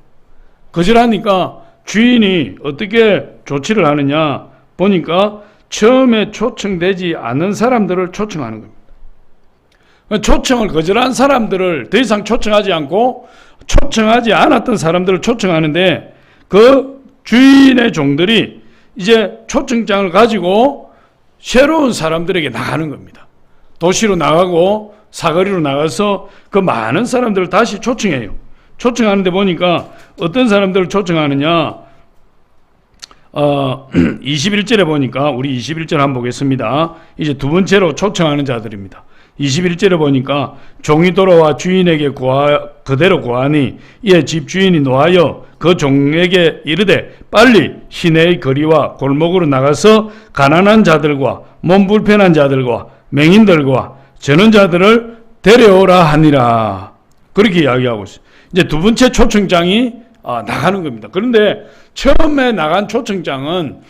거절하니까 주인이 어떻게 조치를 하느냐 보니까 처음에 초청되지 않은 사람들을 초청하는 겁니다. 초청을 거절한 사람들을 더 이상 초청하지 않고 초청하지 않았던 사람들을 초청하는데 그 주인의 종들이 이제 초청장을 가지고 새로운 사람들에게 나가는 겁니다. 도시로 나가고 사거리로 나가서 그 많은 사람들을 다시 초청해요. 초청하는데 보니까 어떤 사람들을 초청하느냐 21절에 보니까 우리 21절 한번 보겠습니다. 이제 두 번째로 초청하는 자들입니다. 21절에 보니까 종이 돌아와 주인에게 그대로 구하니 이에 집주인이 노하여 그 종에게 이르되 빨리 시내의 거리와 골목으로 나가서 가난한 자들과 몸 불편한 자들과 맹인들과 저는 자들을 데려오라 하니라. 그렇게 이야기하고 있어요. 이제 두 번째 초청장이 나가는 겁니다. 그런데 처음에 나간 초청장은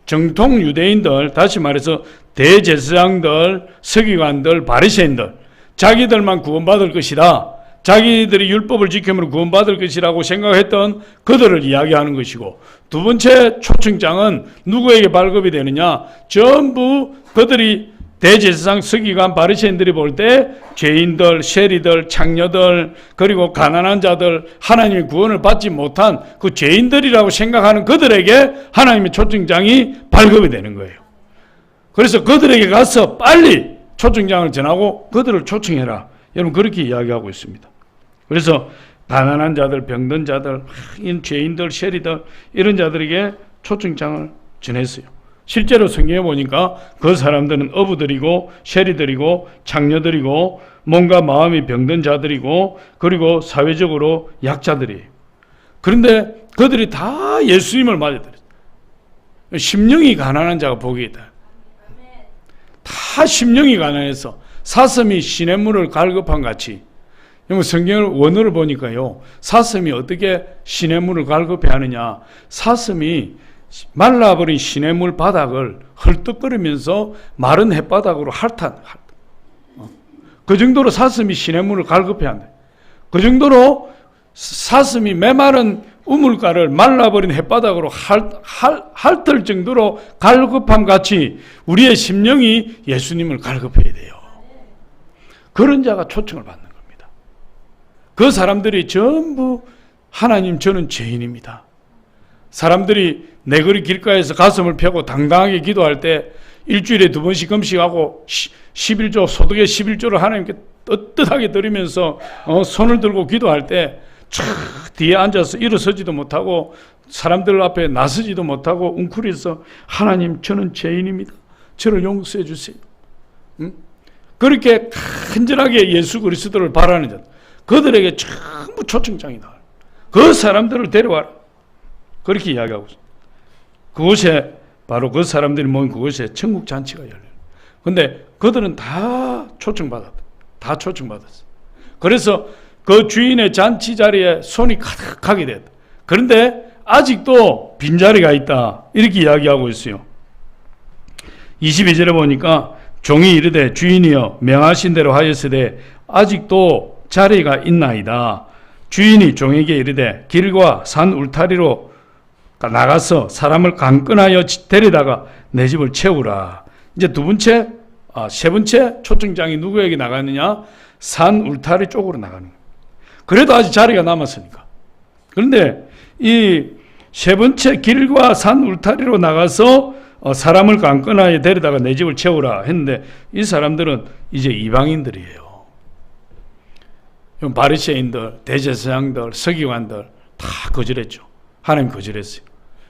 정통 유대인들, 다시 말해서 대제사장들, 서기관들, 바리새인들, 자기들만 구원받을 것이다. 자기들이 율법을 지키면 구원받을 것이라고 생각했던 그들을 이야기하는 것이고, 두 번째 초청장은 누구에게 발급이 되느냐? 전부 그들이 대제사장, 서기관, 바리새인들이 볼 때 죄인들, 세리들, 창녀들, 그리고 가난한 자들, 하나님의 구원을 받지 못한 그 죄인들이라고 생각하는 그들에게 하나님의 초청장이 발급이 되는 거예요. 그래서 그들에게 가서 빨리 초청장을 전하고 그들을 초청해라. 여러분 그렇게 이야기하고 있습니다. 그래서 가난한 자들, 병든 자들, 죄인들, 세리들 이런 자들에게 초청장을 전했어요. 실제로 성경에 보니까 그 사람들은 어부들이고 세리들이고 창녀들이고 몸과 마음이 병든 자들이고 그리고 사회적으로 약자들이에요. 그런데 그들이 다 예수님을 맞아들였어요. 심령이 가난한 자가 복이 있다. 다 심령이 가난해서 사슴이 시냇물을 갈급한 같이. 성경을 원어를 보니까요, 사슴이 어떻게 시냇물을 갈급해 하느냐. 사슴이 말라버린 시냇물 바닥을 헐떡거리면서 마른 햇바닥으로 그 정도로 사슴이 시냇물을 갈급해 한다. 그 정도로 사슴이 메마른 우물가를 말라버린 햇바닥으로 핥을 정도로 갈급함 같이 우리의 심령이 예수님을 갈급해야 돼요. 그런 자가 초청을 받는 겁니다. 그 사람들이 전부 하나님, 저는 죄인입니다. 사람들이 내거리 길가에서 가슴을 펴고 당당하게 기도할 때 일주일에 2번씩 금식하고 11조, 소득의 11조를 하나님께 떳떳하게 드리면서 손을 들고 기도할 때 뒤에 앉아서 일어서지도 못하고 사람들 앞에 나서지도 못하고 웅크려서 하나님, 저는 죄인입니다. 저를 용서해 주세요. 그렇게 간절하게 예수 그리스도를 바라는 자, 그들에게 전부 초청장이 나와요. 그 사람들을 데려와라. 그렇게 이야기하고 있어요. 그곳에 바로 그 사람들이 모인 그곳에 천국 잔치가 열려요. 근데 그들은 다 초청받았다. 다 초청받았어. 그래서 그 주인의 잔치 자리에 손이 가득하게 됐다. 그런데 아직도 빈자리가 있다. 이렇게 이야기하고 있어요. 22절에 보니까 종이 이르되 주인이여 명하신 대로 하였으되 아직도 자리가 있나이다. 주인이 종에게 이르되 길과 산 울타리로 나가서 사람을 강권하여 데려다가 내 집을 채우라. 이제 세 번째 초청장이 누구에게 나가느냐? 산 울타리 쪽으로 나가는 거예요. 그래도 아직 자리가 남았으니까. 그런데 이 세 번째 길과 산 울타리로 나가서 사람을 강권하여 데려다가 내 집을 채우라 했는데 이 사람들은 이제 이방인들이에요. 바리새인들, 대제사장들, 서기관들 다 거절했죠. 하나님 거절했어요.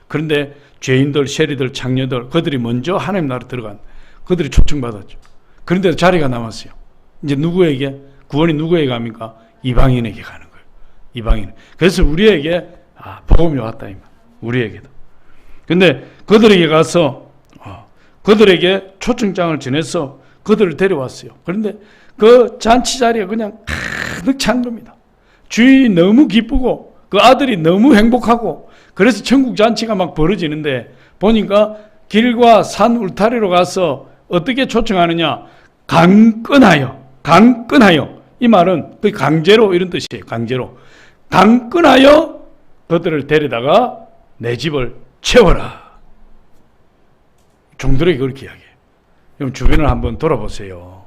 그런데 죄인들, 세리들, 창녀들 그들이 먼저 하나님 나라에 들어간 그들이 초청받았죠. 그런데 자리가 남았어요. 이제 누구에게? 구원이 누구에게 갑니까? 이방인에게 가는 거예요. 이방인. 그래서 우리에게 복음이 왔다 이 말. 우리에게도. 근데 그들에게 가서 그들에게 초청장을 전해서 그들을 데려왔어요. 그런데 그 잔치 자리가 그냥 가득 찬 겁니다. 주인이 너무 기쁘고 그 아들이 너무 행복하고 그래서 천국 잔치가 막 벌어지는데 보니까 길과 산 울타리로 가서 어떻게 초청하느냐? 강권하여. 이 말은 거의 강제로 이런 뜻이에요. 강권하여 그들을 데려다가 내 집을 채워라. 종들에게 그렇게 이야기해요. 그럼 주변을 한번 돌아보세요.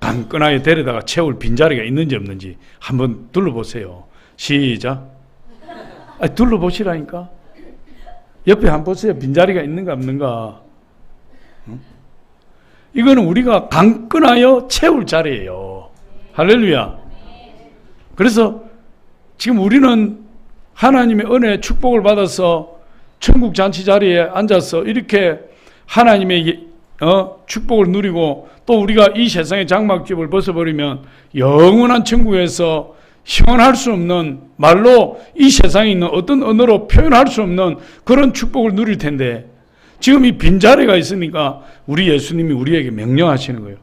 강권하여 데려다가 채울 빈자리가 있는지 없는지 한번 둘러보세요. 시작. 둘러보시라니까. 옆에 한번 보세요. 빈자리가 있는가 없는가. 이거는 우리가 강권하여 채울 자리예요. 할렐루야. 그래서 지금 우리는 하나님의 은혜 축복을 받아서 천국 잔치 자리에 앉아서 이렇게 하나님의 축복을 누리고 또 우리가 이 세상의 장막집을 벗어버리면 영원한 천국에서 형언할 수 없는 말로 이 세상에 있는 어떤 언어로 표현할 수 없는 그런 축복을 누릴 텐데 지금 이 빈자리가 있으니까 우리 예수님이 우리에게 명령하시는 거예요.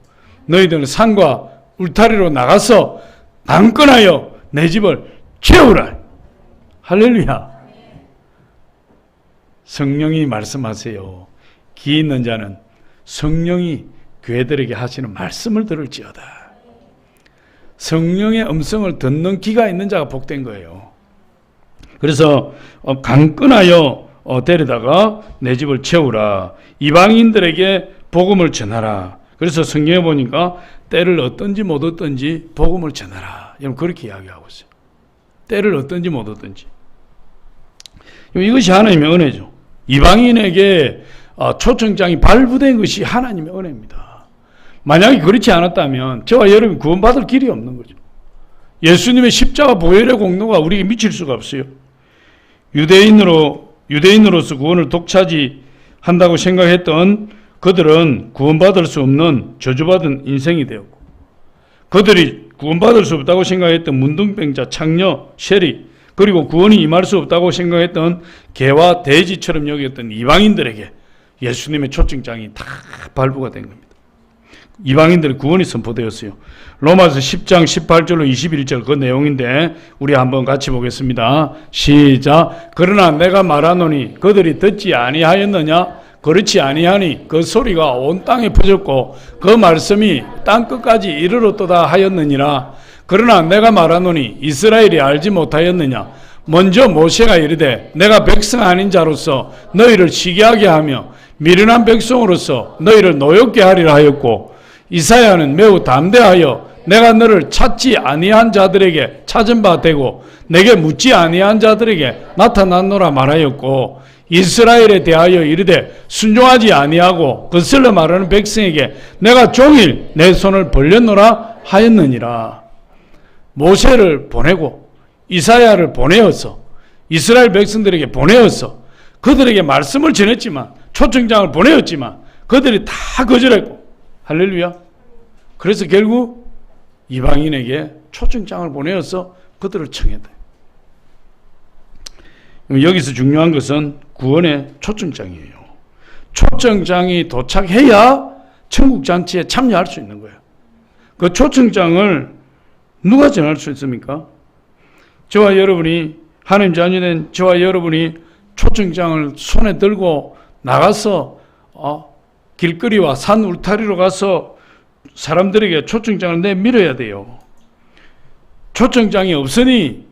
너희들은 산과 울타리로 나가서 강권하여 내 집을 채우라. 할렐루야. 성령이 말씀하세요. 귀 있는 자는 성령이 교회들에게 하시는 말씀을 들을지어다. 성령의 음성을 듣는 귀가 있는 자가 복된 거예요. 그래서 강권하여 데려다가 내 집을 채우라. 이방인들에게 복음을 전하라. 그래서 성경에 보니까 때를 얻든지 못 얻든지 복음을 전하라. 여러분 그렇게 이야기하고 있어요. 때를 얻든지 못 얻든지. 이것이 하나님의 은혜죠. 이방인에게 초청장이 발부된 것이 하나님의 은혜입니다. 만약에 그렇지 않았다면 저와 여러분이 구원받을 길이 없는 거죠. 예수님의 십자가 보혈의 공로가 우리에게 미칠 수가 없어요. 유대인으로서 구원을 독차지한다고 생각했던 그들은 구원받을 수 없는 저주받은 인생이 되었고 그들이 구원받을 수 없다고 생각했던 문둥병자, 창녀, 세리 그리고 구원이 임할 수 없다고 생각했던 개와 돼지처럼 여겼던 이방인들에게 예수님의 초청장이 다 발부가 된 겁니다. 이방인들의 구원이 선포되었어요. 로마서 10장 18절로 21절 그 내용인데 우리 한번 같이 보겠습니다. 시작. 그러나 내가 말하노니 그들이 듣지 아니하였느냐? 그렇지 아니하니 그 소리가 온 땅에 퍼졌고 그 말씀이 땅 끝까지 이르렀도다 하였느니라. 그러나 내가 말하노니 이스라엘이 알지 못하였느냐? 먼저 모세가 이르되 내가 백성 아닌 자로서 너희를 시기하게 하며 미련한 백성으로서 너희를 노엽게 하리라 하였고, 이사야는 매우 담대하여 내가 너를 찾지 아니한 자들에게 찾은 바 되고 내게 묻지 아니한 자들에게 나타났노라 말하였고, 이스라엘에 대하여 이르되 순종하지 아니하고 거슬러 말하는 백성에게 내가 종일 내 손을 벌렸노라 하였느니라. 모세를 보내고 이사야를 보내어서 이스라엘 백성들에게 보내어서 그들에게 말씀을 전했지만, 초청장을 보내었지만 그들이 다 거절했고, 할렐루야. 그래서 결국 이방인에게 초청장을 보내어서 그들을 청했다. 여기서 중요한 것은 구원의 초청장이에요. 초청장이 도착해야 천국잔치에 참여할 수 있는 거예요. 그 초청장을 누가 전할 수 있습니까? 저와 여러분이, 하나님 자녀된 저와 여러분이 초청장을 손에 들고 나가서 길거리와 산 울타리로 가서 사람들에게 초청장을 내밀어야 돼요. 초청장이 없으니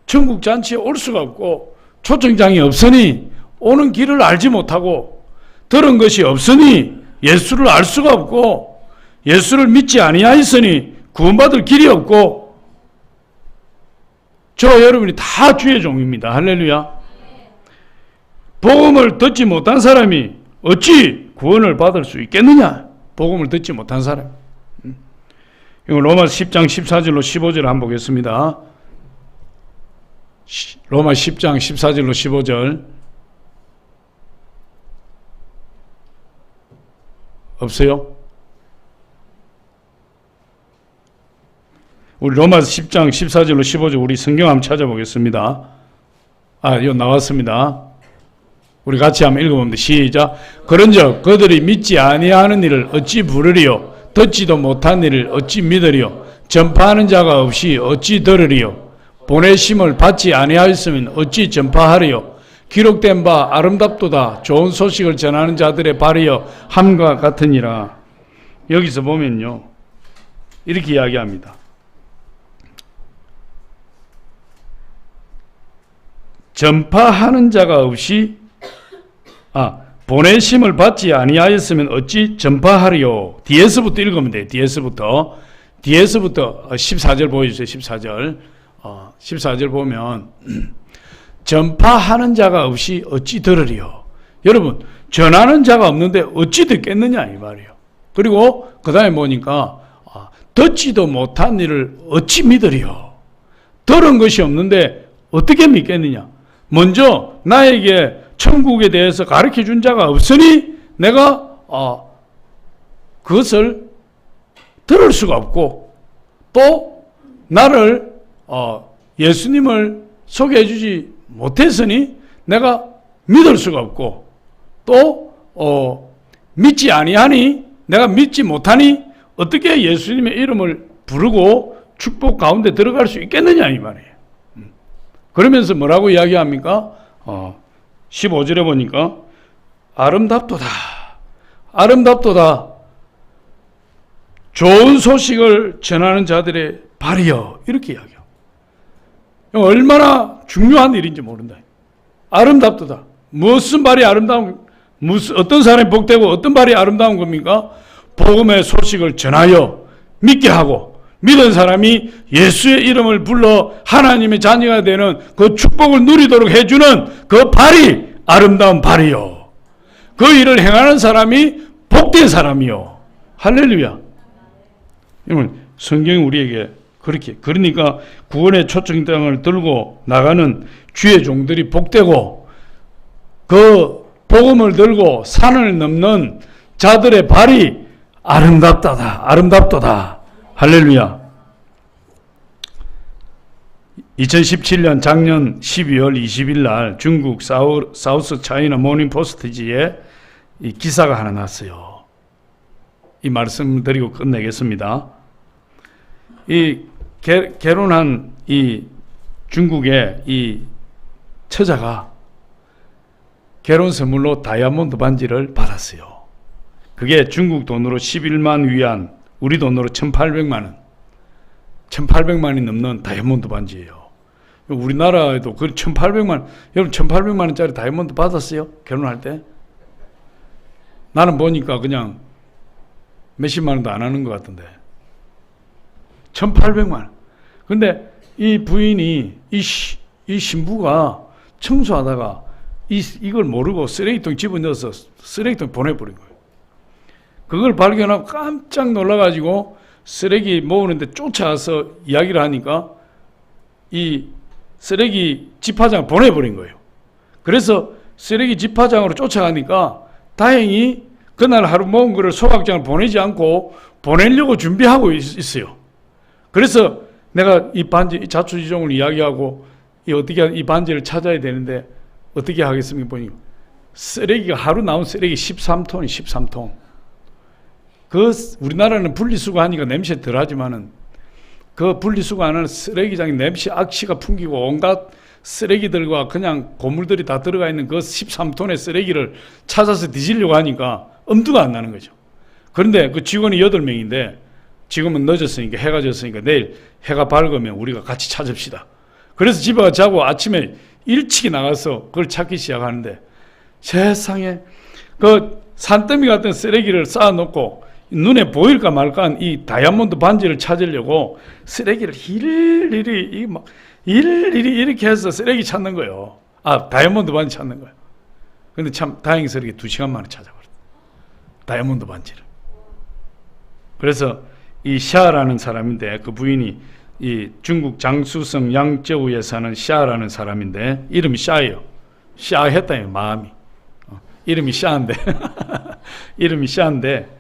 천국잔치에 올 수가 없고, 초청장이 없으니 오는 길을 알지 못하고, 들은 것이 없으니 예수를 알 수가 없고, 예수를 믿지 아니하였으니 구원받을 길이 없고, 저와 여러분이 다 주의 종입니다. 할렐루야. 복음을 듣지 못한 사람이 어찌 구원을 받을 수 있겠느냐? 복음을 듣지 못한 사람. 이거 로마서 10장 14절로 15절 한번 보겠습니다. 로마 10장 14절로 15절. 없어요? 우리 로마서 10장 14절로 15절 우리 성경 한번 찾아보겠습니다. 이거 나왔습니다. 우리 같이 한번 읽어봅니다. 시작. 그런즉 그들이 믿지 아니하는 일을 어찌 부르리요? 듣지도 못한 일을 어찌 믿으리요? 전파하는 자가 없이 어찌 들으리요? 보내심을 받지 아니하였으면 어찌 전파하리요? 기록된 바 아름답도다 좋은 소식을 전하는 자들의 발이여 함과 같으니라. 여기서 보면요, 이렇게 이야기합니다. 전파하는 자가 없이 보내심을 받지 아니하였으면 어찌 전파하리요? 뒤에서부터 읽으면 돼요. 뒤에서부터 14절 보여주세요. 14절 보면 전파하는 자가 없이 어찌 들으리요? 여러분, 전하는 자가 없는데 어찌 듣겠느냐 이 말이에요. 그리고 그 다음에 보니까 듣지도 못한 일을 어찌 믿으리요? 들은 것이 없는데 어떻게 믿겠느냐? 먼저 나에게 천국에 대해서 가르쳐 준 자가 없으니 내가 그것을 들을 수가 없고, 또 나를 예수님을 소개해 주지 못했으니 내가 믿을 수가 없고, 또 믿지 아니하니, 내가 믿지 못하니 어떻게 예수님의 이름을 부르고 축복 가운데 들어갈 수 있겠느냐 이 말이에요. 그러면서 뭐라고 이야기합니까? 15절에 보니까 아름답도다 좋은 소식을 전하는 자들의 발이여, 이렇게 이야기해요. 얼마나 중요한 일인지 모른다. 아름답도다. 무슨 발이 아름다운, 어떤 사람이 복되고 어떤 발이 아름다운 겁니까? 복음의 소식을 전하여 믿게 하고, 믿은 사람이 예수의 이름을 불러 하나님의 자녀가 되는 그 축복을 누리도록 해주는 그 발이 아름다운 발이요. 그 일을 행하는 사람이 복된 사람이요. 할렐루야. 여러분, 성경이 우리에게 그러니까 구원의 초청장을 들고 나가는 주의 종들이 복되고, 그 복음을 들고 산을 넘는 자들의 발이 아름답도다. 할렐루야. 2017년 작년 12월 20일 날 중국 사우스 차이나 모닝 포스트지에 이 기사가 하나 났어요. 이 말씀 드리고 끝내겠습니다. 이 결혼한 이 중국의 이 처자가 결혼 선물로 다이아몬드 반지를 받았어요. 그게 중국 돈으로 11만 위안, 우리 돈으로 1,800만 원. 1,800만 원이 넘는 다이아몬드 반지예요. 우리나라에도 그 1,800만 원, 여러분 1,800만 원짜리 다이아몬드 받았어요? 결혼할 때? 나는 보니까 그냥 몇십만 원도 안 하는 것 같던데. 1,800만 원. 근데 이 부인이, 이 신부가 청소하다가 이걸 모르고 쓰레기통 집어넣어서 쓰레기통 보내버린 거예요. 그걸 발견하고 깜짝 놀라가지고 쓰레기 모으는데 쫓아가서 이야기를 하니까 이 쓰레기 집화장을 보내버린 거예요. 그래서 쓰레기 집화장으로 쫓아가니까 다행히 그날 하루 모은 거를 소각장을 보내지 않고 보내려고 준비하고 있어요. 그래서 내가 이 반지, 이 자초지종을 이야기하고 이 반지를 찾아야 되는데 어떻게 하겠습니까? 보니 쓰레기가 하루 나온 쓰레기 13톤이 13톤. 우리나라는 분리수거 하니까 냄새 덜 하지만은 그 분리수거 안 하는 쓰레기장에 냄새 악취가 풍기고 온갖 쓰레기들과 그냥 고물들이 다 들어가 있는 그 13톤의 쓰레기를 찾아서 뒤지려고 하니까 엄두가 안 나는 거죠. 그런데 그 직원이 8명인데 지금은 늦었으니까, 해가 졌으니까 내일 해가 밝으면 우리가 같이 찾읍시다. 그래서 집에 가서 자고 아침에 일찍이 나가서 그걸 찾기 시작하는데 세상에 그 산더미 같은 쓰레기를 쌓아놓고 눈에 보일까 말까한 이 다이아몬드 반지를 찾으려고 쓰레기를 일일이 이렇게 해서 쓰레기 찾는 거예요. 다이아몬드 반지 찾는 거예요. 근데 참 다행스럽게 2시간 만에 찾아버렸어요. 다이아몬드 반지를. 그래서 이 샤라는 사람인데 그 부인이 이 중국 장수성 양저우에 사는 샤라는 사람인데 이름이 샤예요. 샤했다요, 마음이. 이름이 샤인데 이름이 샤인데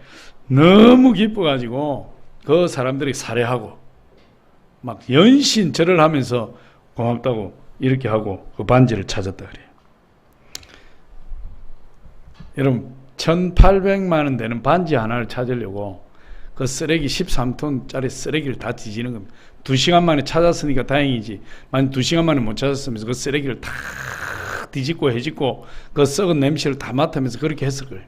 너무 기뻐가지고 그 사람들이 살해하고 막 연신절을 하면서 고맙다고 이렇게 하고 그 반지를 찾았다 그래요. 여러분 1,800만 원 되는 반지 하나를 찾으려고 그 쓰레기 13톤짜리 쓰레기를 다 뒤지는 겁니다. 2시간 만에 찾았으니까 다행이지. 만약 2시간 만에 못 찾았으면 그 쓰레기를 다 뒤집고 해집고 그 썩은 냄새를 다 맡으면서 그렇게 했을 거예요.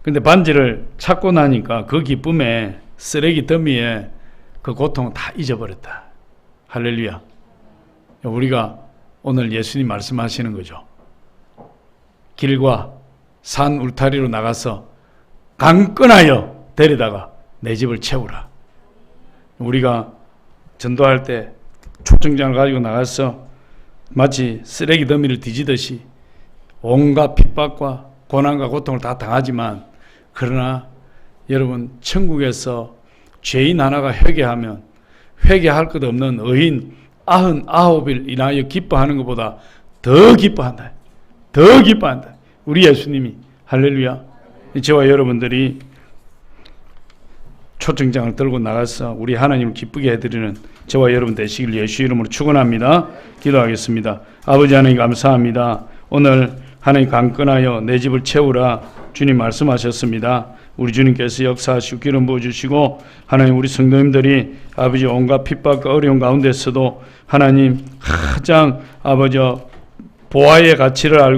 근데 반지를 찾고 나니까 그 기쁨에 쓰레기 더미에 그 고통을 다 잊어버렸다. 할렐루야. 우리가 오늘 예수님 말씀하시는 거죠. 길과 산 울타리로 나가서 강끈하여 데려다가 내 집을 채우라. 우리가 전도할 때 초청장을 가지고 나가서 마치 쓰레기 더미를 뒤지듯이 온갖 핍박과 고난과 고통을 다 당하지만 그러나 여러분 천국에서 죄인 하나가 회개하면 회개할 것 없는 의인 99일 인하여 기뻐하는 것보다 더 기뻐한다. 더 기뻐한다. 우리 예수님이. 할렐루야. 저와 여러분들이 초청장을 들고 나가서 우리 하나님을 기쁘게 해드리는 저와 여러분 되시길 예수 이름으로 축원합니다. 기도하겠습니다. 아버지 하나님 감사합니다. 오늘 하나님 강건하여 내 집을 채우라 주님 말씀하셨습니다. 우리 주님께서 역사하시고 기름 부어주시고 하나님 우리 성도님들이 아버지 온갖 핍박과 어려운 가운데서도 하나님 가장 아버지 보아의 가치를 알고